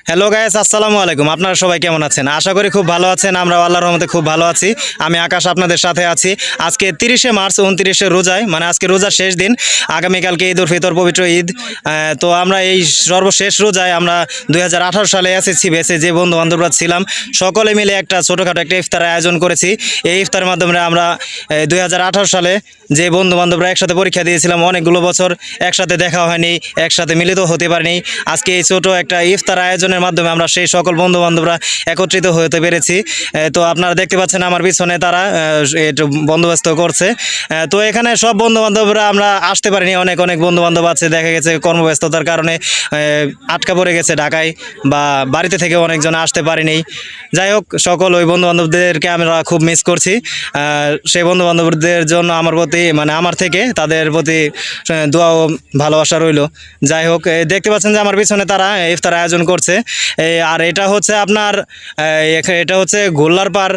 Hello guys, আসসালামু আলাইকুম। আপনারা সবাই কেমন আছেন? আশা করি খুব ভালো আছেন। আমরা আল্লাহর রহমতে খুব ভালো আছি। আমি আকাশ আপনাদের সাথে আছি। আজকে 30শে মার্চ, 29শে রোজায়, মানে আজকে রোজার শেষ দিন। আগামীকালকে ঈদ উল ফিতর, পবিত্র ঈদ। তো আমরা এই সর্বশেষ রোজায় আমরা 2018 সালে এসেছি বেসে যে বন্ধু বান্ধবরা ছিলাম সকলে মিলে একটা ছোটোখাটো একটা ইফতার আয়োজন করেছি। এই ইফতারের মাধ্যমে আমরা 2018 সালে যে বন্ধু বান্ধবরা একসাথে পরীক্ষা দিয়েছিলাম, অনেকগুলো বছর একসাথে দেখা হয়নি, একসাথে মিলিত হতে পারিনি। আজকে এই ছোট একটা ইফতার আয়োজনের মাধ্যমে আমরা সেই সকল বন্ধু বান্ধবরা একত্রিত হতে পেরেছি। তো আপনারা দেখতে পাচ্ছেন আমার পিছনে তারা একটু বন্দোবস্ত করছে। তো এখানে সব বন্ধু বান্ধবরা আমরা আসতে পারিনি। অনেক অনেক বন্ধু বান্ধব আছে, দেখা গেছে কর্মব্যস্ততার কারণে আটকা পড়ে গেছে ঢাকায়, বা বাড়িতে থেকে অনেকজন আসতে পারেনি। যাই হোক, সকল ওই বন্ধু বান্ধবদেরকে আমরা খুব মিস করছি। সেই বন্ধু বান্ধবদের জন্য আমার প্রতি, মানে আমার থেকে তাদের প্রতি দোয়া ও ভালোবাসা রইল। যাই হোক, দেখতে পাচ্ছেন যে আমার পিছনে তারা ইফতার আয়োজন করছে। আর এটা হচ্ছে আপনার এটা হচ্ছে গোল্লার পাড়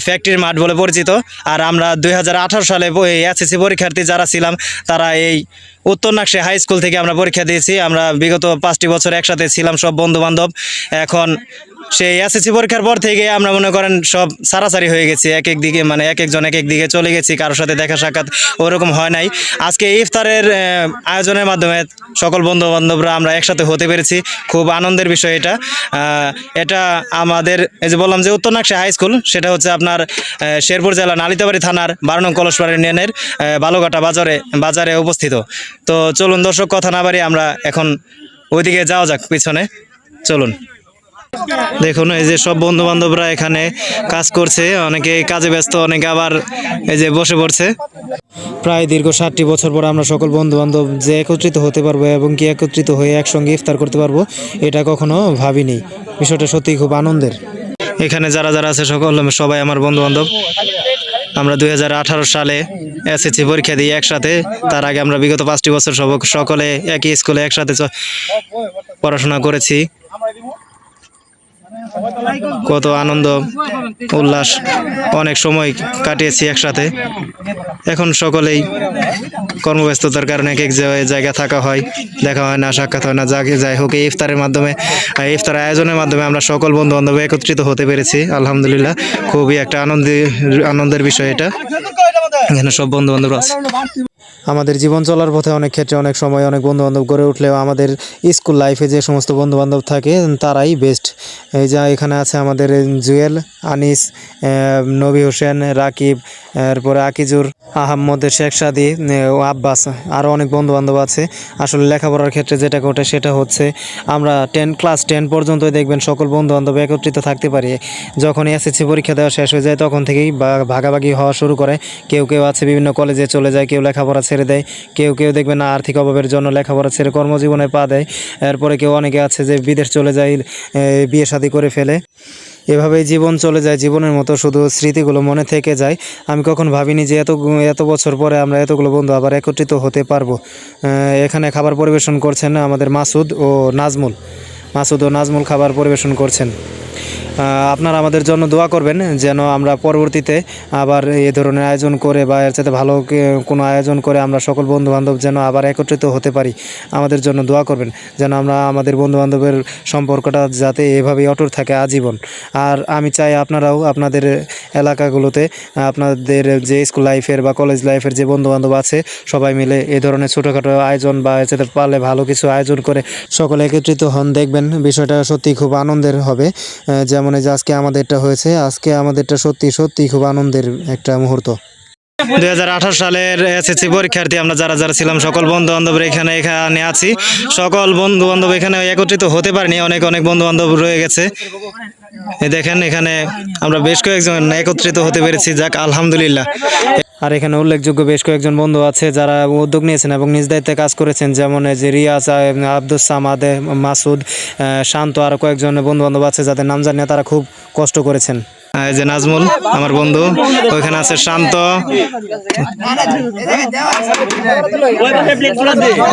ফ্যাক্টরির মাঠ বলে পরিচিত। আর আমরা 2018 সালে এসএসসি পরীক্ষার্থী যারা ছিলাম তারা এই উত্তর নাকশে হাই স্কুল থেকে আমরা পরীক্ষা দিয়েছি। আমরা বিগত 5টি বছর একসাথে ছিলাম সব বন্ধু বান্ধব। এখন সেই এসএসসি পরীক্ষার পর থেকে আমরা মনে করেন সব সারাসারি হয়ে গেছি, এক এক দিকে, মানে এক একজন এক এক দিকে চলে গেছি, কারোর সাথে দেখা সাক্ষাৎ ওরকম হয় নাই। আজকে ইফতারের আয়োজনের মাধ্যমে সকল বন্ধু বান্ধবরা আমরা একসাথে হতে পেরেছি, খুব আনন্দের বিষয় এটা। এটা আমাদের এই যে বললাম যে উত্তর নাকশা হাই স্কুল, সেটা হচ্ছে আপনার শেরপুর জেলা নালিতাবাড়ি থানার 12 নং কলসপাড়া ইউনিয়নের বালুঘাটা বাজারে অবস্থিত। তো চলুন দর্শক, কথা না বাড়িয়ে আমরা এখন ওইদিকে যাওয়া যাক, পিছনে চলুন। দেখুন এই যে সব বন্ধু বান্ধবরা এখানে কাজ করছে, অনেকে কাজে ব্যস্ত, অনেকে আবার এই যে বসে পড়ছে। প্রায় দীর্ঘ 60টি বছর পর আমরা সকল বন্ধু বান্ধব যে একত্রিত হতে পারবো এবং কি একত্রিত হয়ে একসঙ্গে ইফতার করতে পারবো, এটা কখনো ভাবিনি। বিষয়টা সত্যিই খুব আনন্দের। এখানে যারা যারা আছে সবাই আমার বন্ধু বান্ধব। আমরা 2018 সালে এসএসসি পরীক্ষা দিই একসাথে। তার আগে আমরা বিগত 5টি বছর সকলে একই স্কুলে একসাথে পড়াশোনা করেছি। কত আনন্দ উল্লাস, অনেক সময় কাটিয়েছি একসাথে। এখন সকলেই কর্মব্যস্ততার কারণে এক এক জায়গায় থাকা হয়, দেখা হয় না, সাক্ষাৎ হয় না। যাই হোক, এই ইফতারের মাধ্যমে, ইফতার আয়োজনের মাধ্যমে আমরা সকল বন্ধু বান্ধব একত্রিত হতে পেরেছি। আলহামদুলিল্লাহ, খুবই একটা আনন্দের বিষয় এটা। এখানে সব বন্ধু বান্ধব আছে। আমাদের জীবন চলার পথে অনেক ক্ষেত্রে অনেক সময় অনেক বন্ধুবান্ধব গড়ে উঠলেও আমাদের স্কুল লাইফে যে সমস্ত বন্ধুবান্ধব থাকে তারাই বেস্ট। এই যা এখানে আছে আমাদের জুয়েল, আনিস, নবী হোসেন, রাকিব, এরপরে আকিজুর, আহম্মদ, শেখ সাদি, আব্বাস, আরও অনেক বন্ধুবান্ধব আছে। আসলে লেখাপড়ার ক্ষেত্রে যেটা ঘটে সেটা হচ্ছে আমরা ক্লাস 10 পর্যন্তই দেখবেন সকল বন্ধুবান্ধব একত্রিত থাকতে পারি। যখন এসএসসি পরীক্ষা দেওয়া শেষ হয়ে যায় তখন থেকেই ভাগাভাগি হওয়া শুরু করে। কেউ কেউ আছে বিভিন্ন কলেজে চলে যায়, কেউ লেখাপড়া ছেড়ে দেয়, কেউ কেউ দেখবেন না আর্থিক অভাবের জন্য লেখাপড়া ছেড়ে কর্মজীবনে পা দেয়। এরপরে কেউ অনেকে আছে যে বিদেশ চলে যায়, বিয়ে শাদী করে ফেলে। এভাবেই জীবন চলে যায়, জীবনের মতো শুধু স্মৃতিগুলো মনে থেকে যায়। আমি কখন ভাবিনি যে এত বছর পরে আমরা এতগুলো বন্ধু আবার একত্রিত হতে পারবো। এখানে খাবার পরিবেশন করছেন আমাদের মাসুদ ও নাজমুল খাবার পরিবেশন করছেন। আপনারা আমাদের জন্য দোয়া করবেন যেন আমরা পরবর্তীতে আবার এ ধরনের আয়োজন করে বা এর সাথে ভালো কোনো আয়োজন করে আমরা সকল বন্ধুবান্ধব যেন আবার একত্রিত হতে পারি। আমাদের জন্য দোয়া করবেন যেন আমরা আমাদের বন্ধুবান্ধবের সম্পর্কটা যাতে এভাবেই অটুট থাকে আজীবন। আর আমি চাই আপনারাও আপনাদের এলাকাগুলোতে আপনাদের যে স্কুল লাইফের বা কলেজ লাইফের যে বন্ধুবান্ধব আছে সবাই মিলে এ ধরনের ছোটোখাটো আয়োজন বা এর সাথে পারলে ভালো কিছু আয়োজন করে সকলে একত্রিত হন, দেখবেন বিষয়টা সত্যি খুব আনন্দের হবে। যেমন এই যে আজকে আমাদেরটা হয়েছে, আজকে আমাদেরটা সত্যি সত্যি খুব আনন্দের একটা মুহূর্ত। 2018 সালের এসএসসি পরীক্ষার্থী আমরা যারা যারা ছিলাম সকল বন্ধু বান্ধব এখানে আছি। সকল বন্ধু বান্ধব এখানে একত্রিত হতে পারিনি, অনেক অনেক বন্ধু বান্ধব রয়ে গেছে। দেখেন এখানে আমরা বেশ কয়েকজন একত্রিত হতে পেরেছি, যাক আলহামদুলিল্লাহ। আর এখানে উল্লেখযোগ্য বেশ কয়েকজন বন্ধু আছে যারা উদ্যোগ নিয়েছেন এবং নিজ দায়িত্বে কাজ করেছেন, যেমন যে রিয়াজ, আব্দুস সামাদ, মাসুদ, শান্ত, আরও কয়েকজন বন্ধু বান্ধব আছে যাদের নাম জানি না, তারা খুব কষ্ট করেছেন। এই যে নাজমুল আমার বন্ধু, ওইখানে আছে শান্ত,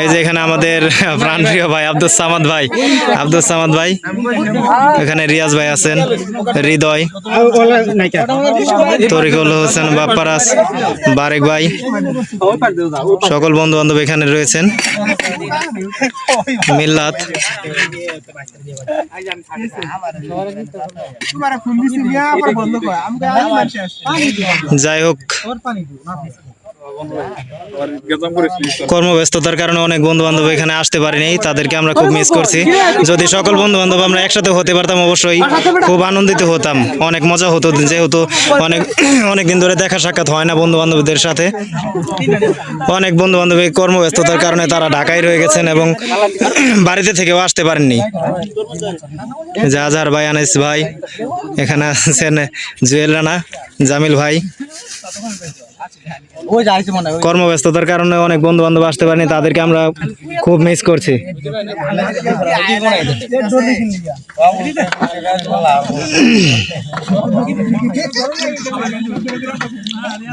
এই যে এখানে আমাদের প্রাণপ্রিয় ভাই আব্দুল সামাদ ভাই, এখানে রিয়াজ ভাই আছেন, হৃদয়, তরিকুল হোসেন, বাপ্পারাস, বারেক ভাই, সকল বন্ধু বান্ধব এখানে রয়েছেন, মিল্লাত। যাই হোক, কর্মব্যস্ততার কারণে অনেক বন্ধু বান্ধব এখানে আসতে পারেনি, তাদেরকে আমরা খুব মিস করছি। যদি সকল বন্ধু বান্ধব আমরা একসাথে হতে পারতাম অবশ্যই খুব আনন্দিত হতাম, অনেক মজা হতো, যেহেতু অনেক দিন ধরে দেখা সাক্ষাৎ হয় না বন্ধু বান্ধবদের সাথে। অনেক বন্ধু বান্ধব কর্মব্যস্ততার কারণে তারা ঢাকায় রয়ে গেছেন এবং বাড়িতে থেকেও আসতে পারেননি। জাহাজার ভাই, আনিস ভাই, এখানে আছেন জুয়েল রানা, জামিল ভাই। কর্মব্যস্ততার কারণে অনেক বন্ধু বান্ধব আসতে পারেনি, তাদেরকে আমরা খুব মিস করছি।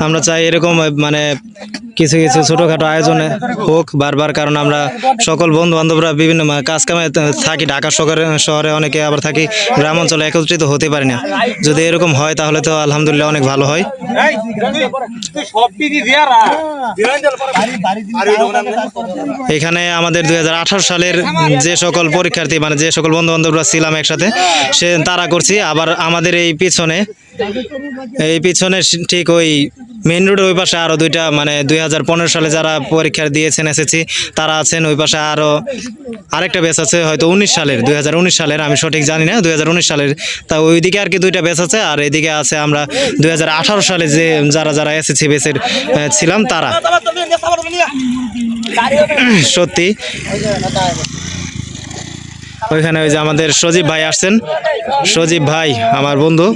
আমরা চাই এরকম মানে কিছু কিছু ছোটখাটো আয়োজনে হোক বারবার, কারণ আমরা সকল বন্ধু বান্ধবরা বিভিন্ন কাজ কামে থাকি, ঢাকা শহরে অনেকে আবার থাকি গ্রাম অঞ্চলে, একত্রিত হতে পারি না। যদি এরকম হয় তাহলে তো আলহামদুলিল্লাহ অনেক ভালো হয়। এখানে আমাদের 2018 সালের যে সকল পরীক্ষার্থী মানে যে সকল বন্ধু বান্ধবরা ছিলাম একসাথে, তারা করছি। আবার আমাদের এই পিছনে ঠিক ওই মেইন রোডের ওই পাশে আরো দুইটা, মানে 2015 সালে যারা পরীক্ষা দিয়েছেন এসেছি তারা আছেন। ওই পাশে আরো আরেকটা ব্যাচ আছে, হয়তো 2019 সালের, আমি সঠিক জানি না, 2019 সালের। তা ওইদিকে আর কি দুইটা ব্যাচ আছে, আর এদিকে আছে আমরা 2018 সালে যে যারা এসেছি ব্যাচের ছিলাম তারা। সত্যি ওইখানে ওই যে আমাদের সজীব ভাই আসছেন, সজীব ভাই আমার বন্ধু,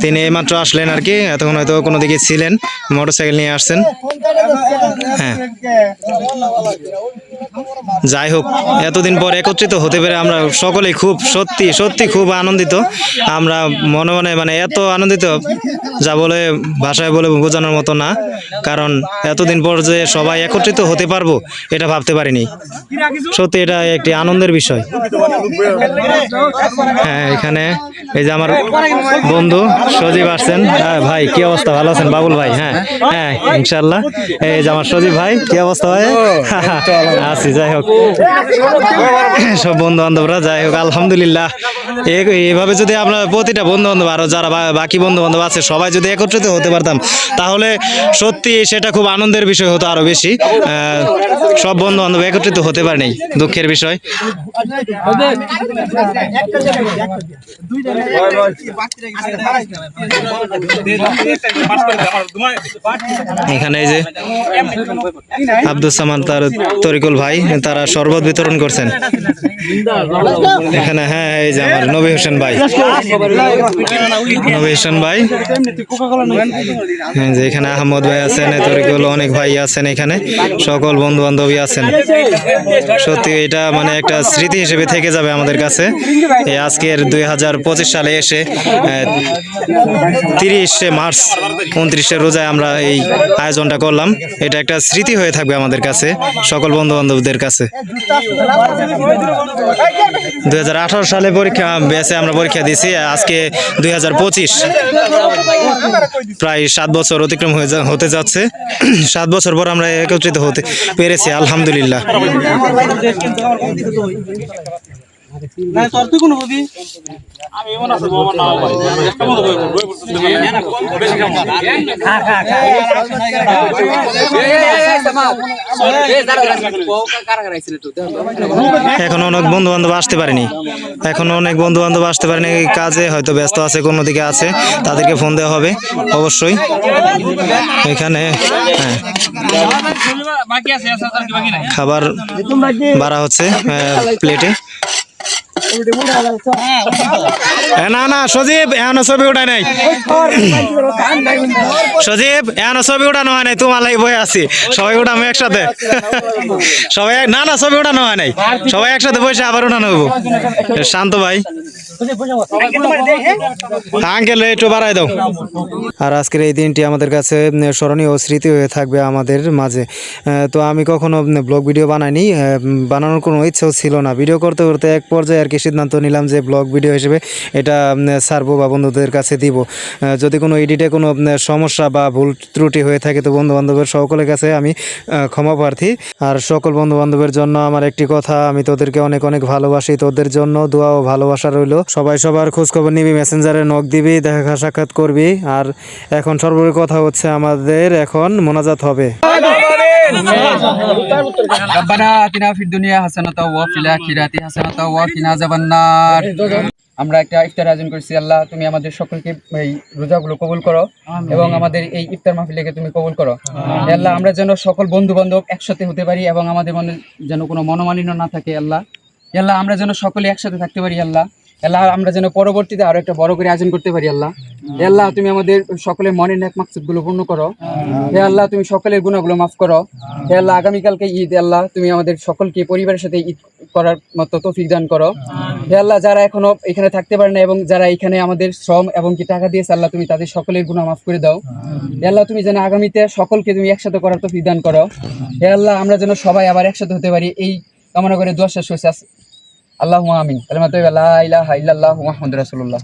তিনি এইমাত্র আসলেন আর কি, এতক্ষণ হয়তো কোনো দিকে ছিলেন, মোটরসাইকেল নিয়ে আসছেন। হ্যাঁ, যাই হোক, এতদিন পর একত্রিত হতে পেরে আমরা সকলেই খুব সত্যি খুব আনন্দিত। আমরা মনে মনে মানে এত আনন্দিত যা বলে ভাষায় বলে বোঝানোর মতো না, কারণ এতদিন পর যে সবাই একত্রিত হতে পারবো এটা ভাবতে পারিনি। সত্যি এটা একটি আনন্দের বিষয়। হ্যাঁ, এখানে এই যে আমার বন্ধু সজীব আসছেন। হ্যাঁ ভাই, কি অবস্থা? ভালো আছেন বাবুল ভাই? হ্যাঁ হ্যাঁ, ইনশাল্লাহ। এই যে আমার সজীব ভাই, কি অবস্থা ভাই? আছি। যাই হোক, সব বন্ধু বান্ধবরা, যাই হোক আলহামদুলিল্লাহ, এইভাবে যদি আমরা প্রতিটা বন্ধু বান্ধব আরো যারা বাকি বন্ধু বান্ধব আছে সবাই যদি একত্রিত হতে পারতাম তাহলে সত্যি সেটা খুব আনন্দের বিষয় হতো আরো বেশি। সব বন্ধু বান্ধব একত্রিত হতে পারেনি, দুঃখের বিষয়। এখানে এই যে আব্দুল সামাদ তার তরিকুল ভাই, তারা শরবত বিতরণ করছেন এখানে। হ্যাঁ, এই যে আমার নবী হোসেন ভাই, যে এখানে আহমদ ভাই আছেন, তরিকুল, অনেক ভাই আছেন এখানে, সকল বন্ধু বান্ধবী আছেন। সত্যি এটা মানে একটা স্মৃতি হিসেবে থেকে যাবে আমাদের কাছে। এই আজকের 2025 সালে এসে 30শে মার্চ 29শে রোজায় আমরা এই আয়োজনটা করলাম, এটা একটা স্মৃতি হয়ে থাকবে আমাদের কাছে, সকল বন্ধু বান্ধবদের কাছে। 2018 সালে ব্যাচে আমরা পরীক্ষা দিয়েছি, আজকে 2025, প্রায় 7 বছর অতিক্রম হতে যাচ্ছে। 7 বছর পর আমরা একত্রিত হতে পেরেছি, আলহামদুলিল্লাহ। এখন অনেক বন্ধু বান্ধব আসতে পারেনি, কাজে হয়তো ব্যস্ত আছে, কোনো দিকে আছে, তাদেরকে ফোন দেওয়া হবে অবশ্যই। এখানে খাবার বাড়া হচ্ছে প্লেটে। না সজীব, এখনো ছবি উঠায় নাই, সজীব এখনো ছবি উঠানো হয় নাই, তোমার লাগে বয়ে আছি, সবাই উঠানো একসাথে, সবাই না ছবি উঠানো হয় নাই, সবাই একসাথে বসে আবার উঠানো হবো। শান্ত ভাই, আঙ্কেল একটু বাড়াই দাও। আর আজকের এই দিনটি আমাদের কাছে স্মরণীয় স্মৃতি হয়ে থাকবে আমাদের মাঝে। তো আমি কখনো ব্লগ ভিডিও বানাইনি, বানানোর কোনো ইচ্ছেও ছিল না। ভিডিও করতে করতে এক পর্যায়ে আর কি সিদ্ধান্ত নিলাম যে ব্লগ ভিডিও হিসেবে এটা ছাড়বো বা বন্ধুদের কাছে দিব। যদি কোনো এডিটে কোনো সমস্যা বা ভুল ত্রুটি হয়ে থাকে তো বন্ধু বান্ধবের সকলের কাছে আমি ক্ষমা প্রার্থী। আর সকল বন্ধু বান্ধবের জন্য আমার একটি কথা, আমি তোদেরকে অনেক অনেক ভালোবাসি। তোদের জন্য দোয়া ও ভালোবাসা রইলো। সবাই সবার খোঁজ খবর নিবি, মেসেঞ্জারে নক দিবি, দেখা সাক্ষাৎ করবি। আর এখন সর্বোপরি কথা হচ্ছে আমাদের এখন মোনাজাত হবে। রব্বানা আতিনা ফিদ দুনিয়া হাসানাতাও ওয়া ফিল আখিরাতি হাসানাতাও ওয়া কিনা আযাবান্নার। আমরা একটা ইফতার আয়োজন করেছি। আল্লাহ তুমি আমাদের সকলকে এই রোজাগুলো কবুল করো এবং আমাদের এই ইফতার মাহফিলকে তুমি কবুল করো। হে আল্লাহ, আমরা যেন সকল বন্ধু বান্ধব একসাথে হতে পারি এবং আমাদের মনে যেন কোনো মনোমালিন্য না থাকে। আল্লাহ হে আল্লাহ, আমরা যেন সকলে একসাথে থাকতে পারি। আল্লাহ আল্লাহ, আমরা যেন পরবর্তীতে আরো একটা বড় করে আয়োজন করতে পারি। আল্লাহ হে আল্লাহ, তুমি আমাদের সকলের মনের নেক মাকসুদগুলো পূর্ণ করো। হে আল্লাহ, তুমি সকলের গুনাহগুলো মাফ করো। হে আল্লাহ, আগামীকালকে ঈদ। আল্লাহ, তুমি আমাদের সকলকে পরিবারের সাথে ঈদ করার মতো তৌফিক দান করো। হে আল্লাহ, যারা এখনো এখানে থাকতে পারে না এবং যারা এখানে আমাদের শ্রম এবং কি টাকা দিয়েছে, আল্লাহ তুমি তাদের সকলের গুনাহ মাফ করে দাও। হে আল্লাহ, তুমি যেন আগামীতে সকলকে তুমি একসাথে করার তৌফিক দান করো। হে আল্লাহ, আমরা যেন সবাই আবার একসাথে হতে পারি, এই কামনা করে দোয়া শেষ হয়েছে। আল্লাহুম্মা আমিন। কালিমাতু লা ইলাহা ইল্লাল্লাহু মুহাম্মাদুর রাসূলুল্লাহ।